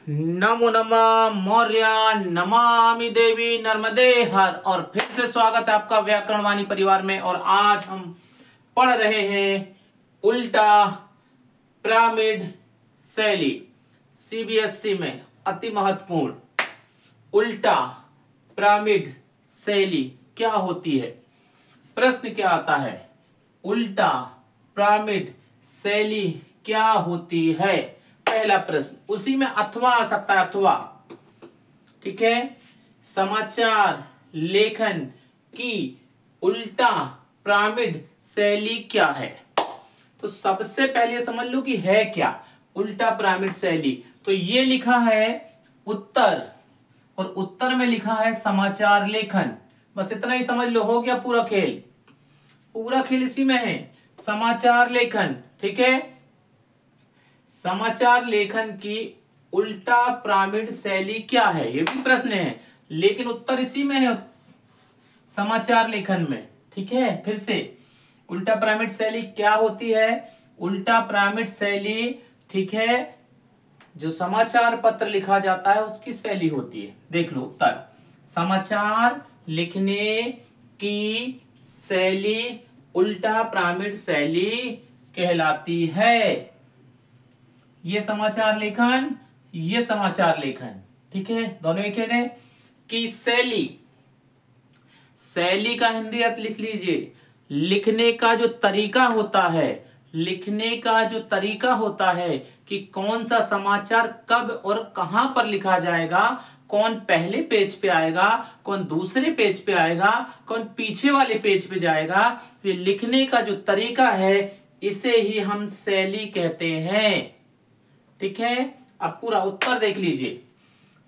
नमो नमः मौर्य नमामि देवी नर्मदे हर। और फिर से स्वागत है आपका व्याकरणवाणी परिवार में। और आज हम पढ़ रहे हैं उल्टा पिरामिड शैली। सीबीएसई में अति महत्वपूर्ण उल्टा पिरामिड शैली क्या होती है। प्रश्न क्या आता है, उल्टा पिरामिड शैली क्या होती है। पहला प्रश्न, उसी में अथवा आ सकता है, अथवा। ठीक है, समाचार लेखन की उल्टा पिरामिड शैली क्या है। तो सबसे पहले समझ लो कि है क्या उल्टा पिरामिड शैली। तो ये लिखा है उत्तर, और उत्तर में लिखा है समाचार लेखन। बस इतना ही समझ लो, हो गया पूरा खेल। पूरा खेल इसी में है, समाचार लेखन। ठीक है, समाचार लेखन की उल्टा पिरामिड शैली क्या है, ये भी प्रश्न है, लेकिन उत्तर इसी में है, समाचार लेखन में। ठीक है, फिर से उल्टा पिरामिड शैली क्या होती है। उल्टा पिरामिड शैली, ठीक है, जो समाचार पत्र लिखा जाता है उसकी शैली होती है। देख लो उत्तर, समाचार लिखने की शैली उल्टा पिरामिड शैली कहलाती है। ये समाचार लेखन, ये समाचार लेखन, ठीक है, दोनों एक है। कि शैली, शैली का हिंदी अर्थ लिख लीजिए, लिखने का जो तरीका होता है, लिखने का जो तरीका होता है कि कौन सा समाचार कब और कहां पर लिखा जाएगा, कौन पहले पेज पे आएगा, कौन दूसरे पेज पे आएगा, कौन पीछे वाले पेज पे जाएगा। ये लिखने का जो तरीका है इसे ही हम शैली कहते हैं। ठीक है, अब पूरा उत्तर देख लीजिए,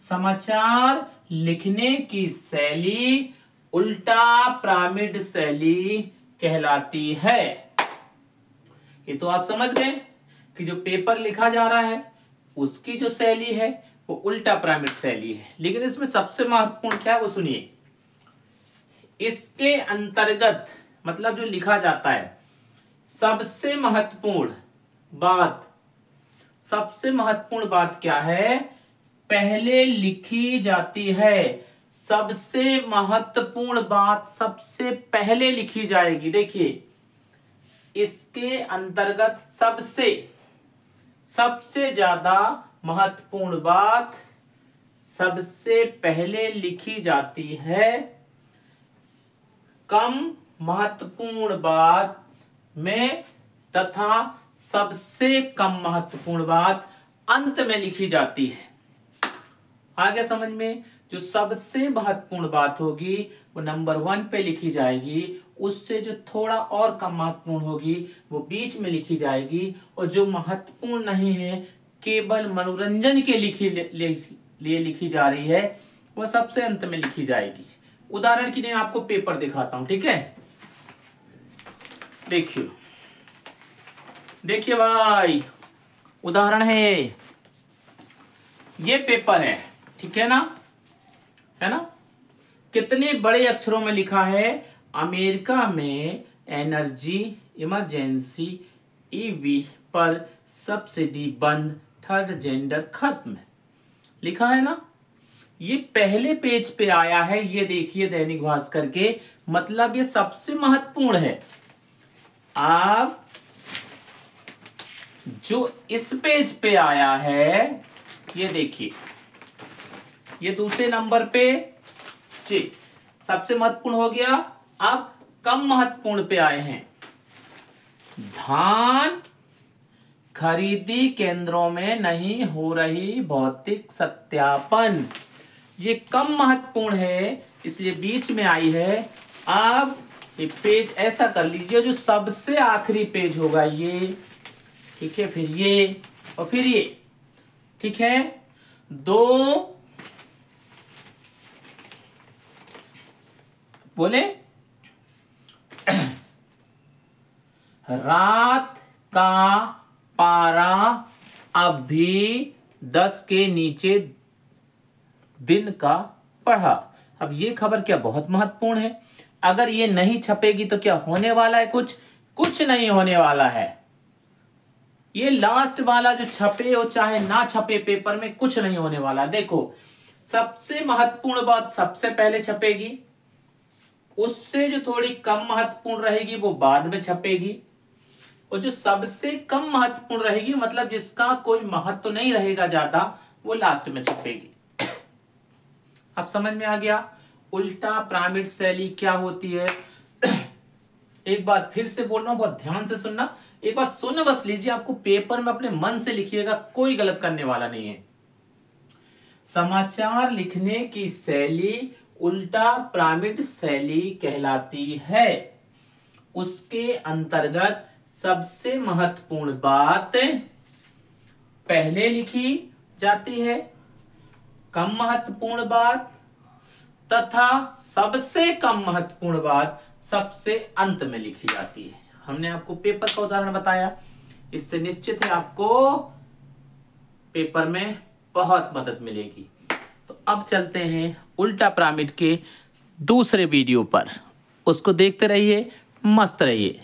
समाचार लिखने की शैली उल्टा पिरामिड शैली कहलाती है। ये तो आप समझ गए कि जो पेपर लिखा जा रहा है उसकी जो शैली है वो उल्टा पिरामिड शैली है। लेकिन इसमें सबसे महत्वपूर्ण क्या है वो सुनिए, इसके अंतर्गत मतलब जो लिखा जाता है, सबसे महत्वपूर्ण बात, सबसे महत्वपूर्ण बात क्या है, पहले लिखी जाती है। सबसे महत्वपूर्ण बात सबसे पहले लिखी जाएगी। देखिए, इसके अंतर्गत सबसे सबसे ज्यादा महत्वपूर्ण बात सबसे पहले लिखी जाती है, कम महत्वपूर्ण बात में तथा सबसे कम महत्वपूर्ण बात अंत में लिखी जाती है। आगे समझ में, जो सबसे महत्वपूर्ण बात होगी वो नंबर 1 पे लिखी जाएगी, उससे जो थोड़ा और कम महत्वपूर्ण होगी वो बीच में लिखी जाएगी, और जो महत्वपूर्ण नहीं है, केवल मनोरंजन के लिए लिखी जा रही है, वो सबसे अंत में लिखी जाएगी। उदाहरण के लिए आपको पेपर दिखाता हूं। ठीक है, देखिए देखिए भाई, उदाहरण है, ये पेपर है, ठीक है ना, है ना। कितने बड़े अक्षरों में लिखा है, अमेरिका में एनर्जी इमरजेंसी ईवी पर सब्सिडी बंद, थर्ड जेंडर खत्म, लिखा है ना। ये पहले पेज पे आया है, ये देखिए दैनिक भास्कर के, मतलब ये सबसे महत्वपूर्ण है। आप जो इस पेज पे आया है, ये देखिए, ये दूसरे नंबर पे जी सबसे महत्वपूर्ण हो गया। अब कम महत्वपूर्ण पे आए हैं, धान खरीदी केंद्रों में नहीं हो रही भौतिक सत्यापन, ये कम महत्वपूर्ण है इसलिए बीच में आई है। अब ये पेज ऐसा कर लीजिए, जो सबसे आखिरी पेज होगा ये, ठीक है, फिर ये और फिर ये, ठीक है। 2 बोले रात का पारा अब भी 10 के नीचे दिन का बढ़ा। अब ये खबर क्या बहुत महत्वपूर्ण है, अगर ये नहीं छपेगी तो क्या होने वाला है, कुछ नहीं होने वाला है। ये लास्ट वाला जो छपे हो चाहे ना छपे पेपर में कुछ नहीं होने वाला। देखो सबसे महत्वपूर्ण बात सबसे पहले छपेगी, उससे जो थोड़ी कम महत्वपूर्ण रहेगी वो बाद में छपेगी, और जो सबसे कम महत्वपूर्ण रहेगी मतलब जिसका कोई महत्व नहीं रहेगा ज्यादा वो लास्ट में छपेगी। अब समझ में आ गया उल्टा पिरामिड शैली क्या होती है। एक बार फिर से बोल रहा हूं, बहुत ध्यान से सुनना, एक बार सुन बस लीजिए, आपको पेपर में अपने मन से लिखिएगा, कोई गलत करने वाला नहीं है। समाचार लिखने की शैली उल्टा पिरामिड शैली कहलाती है। उसके अंतर्गत सबसे महत्वपूर्ण बात पहले लिखी जाती है, कम महत्वपूर्ण बात तथा सबसे कम महत्वपूर्ण बात सबसे अंत में लिखी जाती है। हमने आपको पेपर का उदाहरण बताया, इससे निश्चित है आपको पेपर में बहुत मदद मिलेगी। तो अब चलते हैं उल्टा पिरामिड के दूसरे वीडियो पर, उसको देखते रहिए, मस्त रहिए।